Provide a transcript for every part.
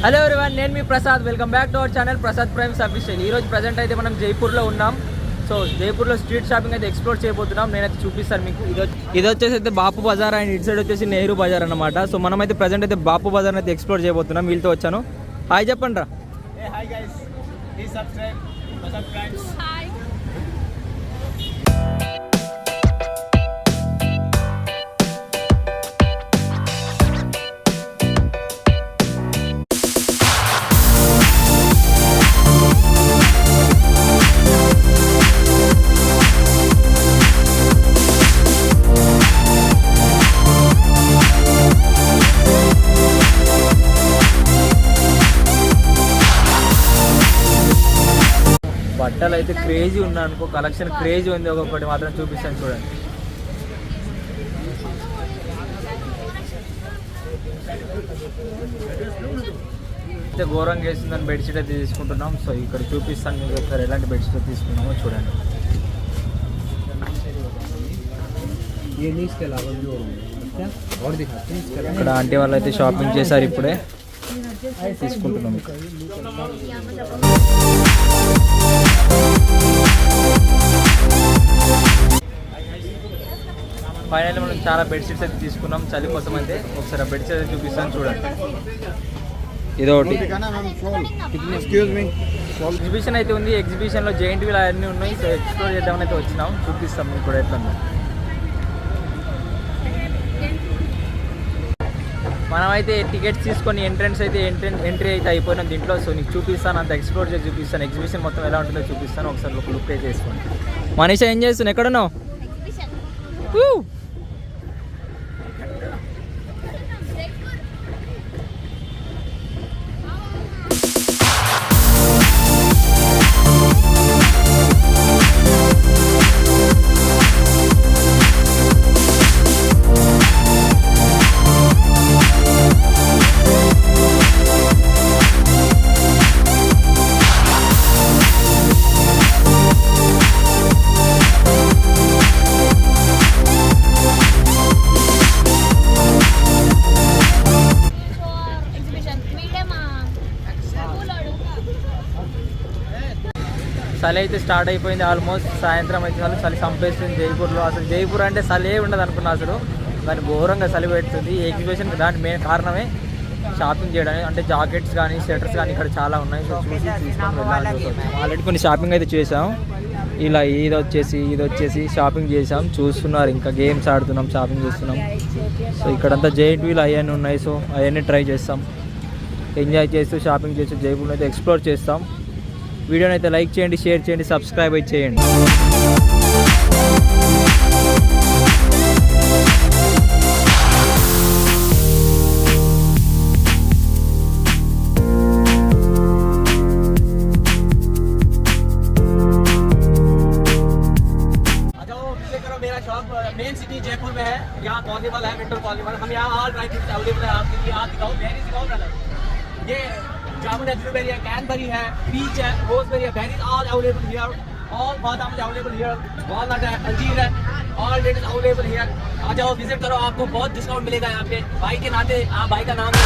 Hello everyone, నేను మీ Prasad. Welcome back to our channel Prasad primes official. ఈరోజు ప్రజెంట్ అయితే మనం జైపూర్లో ఉన్నాం. సో జైపూర్లో స్ట్రీట్ షాపింగ్ అయితే ఎక్స్ప్లోర్ చేయబోతున్నాం. నేనైతే చూపిస్తాను మీకు. ఇది వచ్చేసి అయితే బాపు బజార్ అండ్ ఇటు సైడ్ వచ్చేసి నెహ్రూ బజార్ అనమాట. సో మనం అయితే ప్రజెంట్ అయితే బాపు బజార్ అయితే ఎక్స్ప్లోర్ చేయబోతున్నాం. వీళ్ళతో వచ్చాను. హాయ్ చెప్పండి రా. Hi guys, please subscribe Prasad primes. Hi. బట్టలు అయితే క్రేజీ ఉన్నాయి అనుకో, కలెక్షన్ క్రేజీ ఉంది. ఒక్కొక్కటి మాత్రం చూపిస్తాను చూడండి. అయితే ఘోరంగా వేసిందని బెడ్షీట్ అయితే తీసుకుంటున్నాం. సో ఇక్కడ చూపిస్తాను మీకు ఒకసారి ఎలాంటి బెడ్షీట్ తీసుకున్నామో చూడండి. ఇక్కడ ఆంటీ వాళ్ళు అయితే షాపింగ్ చేశారు, ఇప్పుడే తీసుకుంటున్నాం. ఫైనల్లీ మనం చాలా బెడ్షీట్స్ అయితే తీసుకున్నాం చలి కోసం. అయితే ఒకసారి ఆ బెడ్షీట్ అయితే చూపిస్తాను చూడండి. ఇదొకటి ఎగ్జిబిషన్ అయితే ఉంది. ఎగ్జిబిషన్లో జైంట్ వీల్ అన్నీ ఉన్నాయి. సో ఎక్స్ప్లోర్ చేద్దామని అయితే వచ్చినాం. చూపిస్తాం మీకు కూడా ఎట్లా. మనమైతే టికెట్స్ తీసుకొని ఎంట్రీ అయితే అయిపోయినాం దీంట్లో. సో నీకు చూపిస్తాను, అంత ఎక్స్ప్లోర్ చేసి చూపిస్తాను. ఎగ్జిబిషన్ మొత్తం ఎలా ఉంటుందో చూపిస్తాను. ఒకసారి లుక్ అయితే వేసుకోండి. మనీషా ఏం చేస్తున్నావు? ఎక్కడున్నావు? చలి అయితే స్టార్ట్ అయిపోయింది. ఆల్మోస్ట్ సాయంత్రం అయితే చలి చంపేస్తుంది జైపూర్లో. అసలు జైపూర్ అంటే చలి ఉండదు అనుకున్నా, అసలు దాన్ని ఘోరంగా చలి పెడుతుంది. ఈ ఎగ్జిబిషన్కి దాని మెయిన్ కారణమే షాపింగ్ చేయడానికి. అంటే జాకెట్స్ కానీ స్వెటర్స్ కానీ ఇక్కడ చాలా ఉన్నాయి. సో చూసి తీసుకొని వెళ్ళాలి. ఆల్రెడీ కొన్ని షాపింగ్ అయితే చేసాం. ఇలా ఇది వచ్చేసి షాపింగ్ చేసాం. చూస్తున్నారు, ఇంకా గేమ్స్ ఆడుతున్నాం, షాపింగ్ చేస్తున్నాం. సో ఇక్కడంతా జైంట్ వీల్ అవన్నీ ఉన్నాయి. సో అవన్నీ ట్రై చేస్తాం. ఎంజాయ్ చేస్తూ షాపింగ్ చేస్తూ జైపూర్లో అయితే ఎక్స్ప్లోర్ చేస్తాం. వీడియోని అయితే లైక్ చేయండి, షేర్ చేయండి, సబ్స్క్రైబ్ అయితే చేయండి. मेन सिटी जयपुर में है. यहाँ कॉर्निवल है, विंटर कॉर्निवल. हम यहाँ ऑल ड्राई फ्रूट्स अवेलेबल है आपके लिए. आप दिखाओ, बेरीज दिखाओ ब्रदर. ये जामुन है, ब्लूबेरी है, कैनबेरी है, पीच है, रोजबेरी है. Berries all available here. All बादाम इज अवेलेबल हियर. वॉलनट है, अंजीर है, all date is available here. आ जाओ, विजिट करो, आपको बहुत डिस्काउंट मिलेगा यहाँ पे. भाई के नाते, आप भाई का नाम है.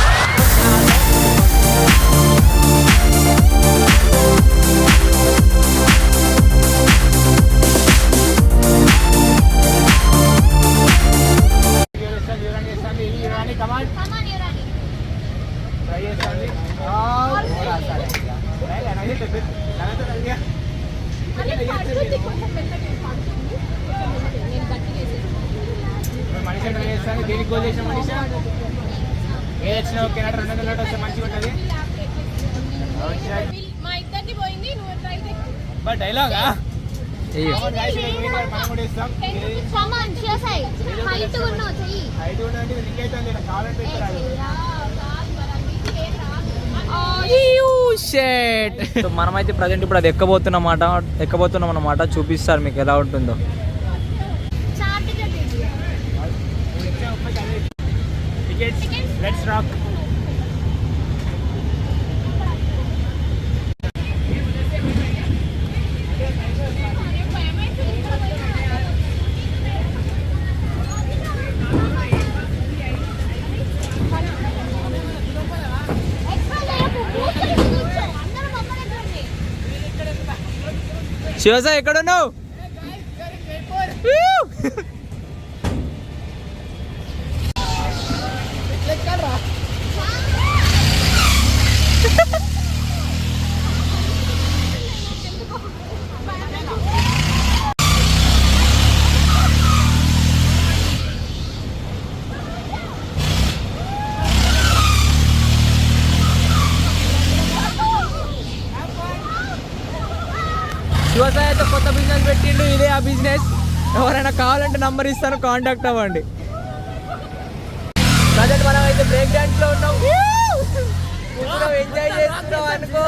దేనికి గోల్ చేసిన మనిషి ఏది వచ్చినా ఓకే. 200 వస్తే మంచిగా ఉంటుంది. బట్ డైలాగా మనమైతే ప్రజెంట్ ఇప్పుడు అది ఎక్కబోతున్నాం అన్నమాట. చూపిస్తారు మీకు ఎలా ఉంటుందో. Let's rock. శివసా ఎక్కడున్నావు? శివసాయి అయితే కొత్త బిజినెస్ పెట్టిండు, ఇదే ఆ బిజినెస్. ఎవరైనా కావాలంటే నంబర్ ఇస్తాను, కాంటాక్ట్ అవ్వండి. ప్రజెంట్ మనం అయితే బ్రేక్ డాన్స్ లో ఉన్నాం, ఎంజాయ్ చేస్తున్నాం అనుకో.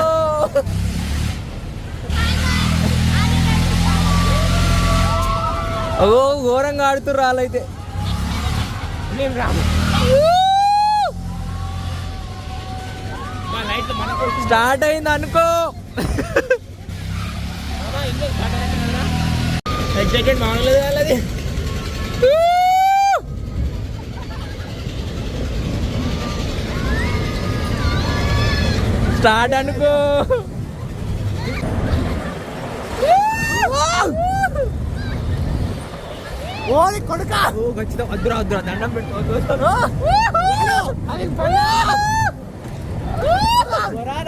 ఓ ఘోరంగా ఆడుతుర్రు వాళ్ళైతే. స్టార్ట్ అయింది అనుకో. ఎగ్జైటెడ్ మామూలు వాళ్ళది. స్టార్ట్ అనుకో. కొడుక ఖచ్చితంగా వద్దురా వద్దురా దండం పెట్టుకో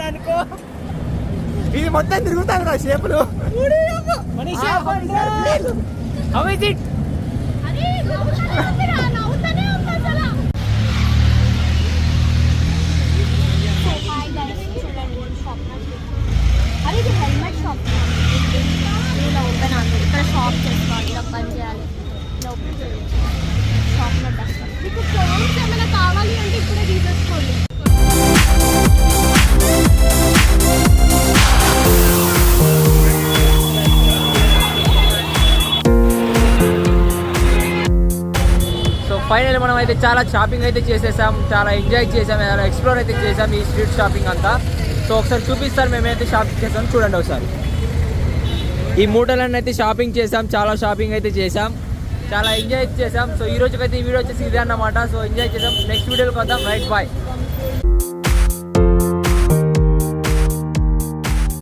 అనుకో. ఇది మొత్తం తిరుగుతాను రా షేపులు. How is it? అది హెల్మెట్ షాప్ ఇలా ఓపెన్ అవుతుంది. ఇక్కడ షాప్ చేసుకోవాలి, ఇలా బంద్ చేయాలి, ఇలా ఓపెన్ చేయాలి. షాప్లో బెస్ట్. మీకు ఫోన్స్ ఏమైనా కావాలి అంటే ఇప్పుడే తీసేసుకోండి. ఫైనల్ మనం అయితే చాలా షాపింగ్ అయితే చేసేసాం, చాలా ఎంజాయ్ చేసాం, చాలా ఎక్స్ప్లోర్ అయితే చేసాం ఈ స్ట్రీట్ షాపింగ్ అంతా. సో ఒకసారి చూపిస్తారు మేమైతే షాపింగ్ చేసాం, చూడండి ఒకసారి. ఈ మూటలన్నీ అయితే షాపింగ్ చేసాం, చాలా షాపింగ్ అయితే చేసాం, చాలా ఎంజాయ్ చేసాం. సో ఈ రోజుకైతే ఈ వీడియో వచ్చేసి ఇదే అన్నమాట. సో ఎంజాయ్ చేసాం. నెక్స్ట్ వీడియోకి వద్దాం. Right bye.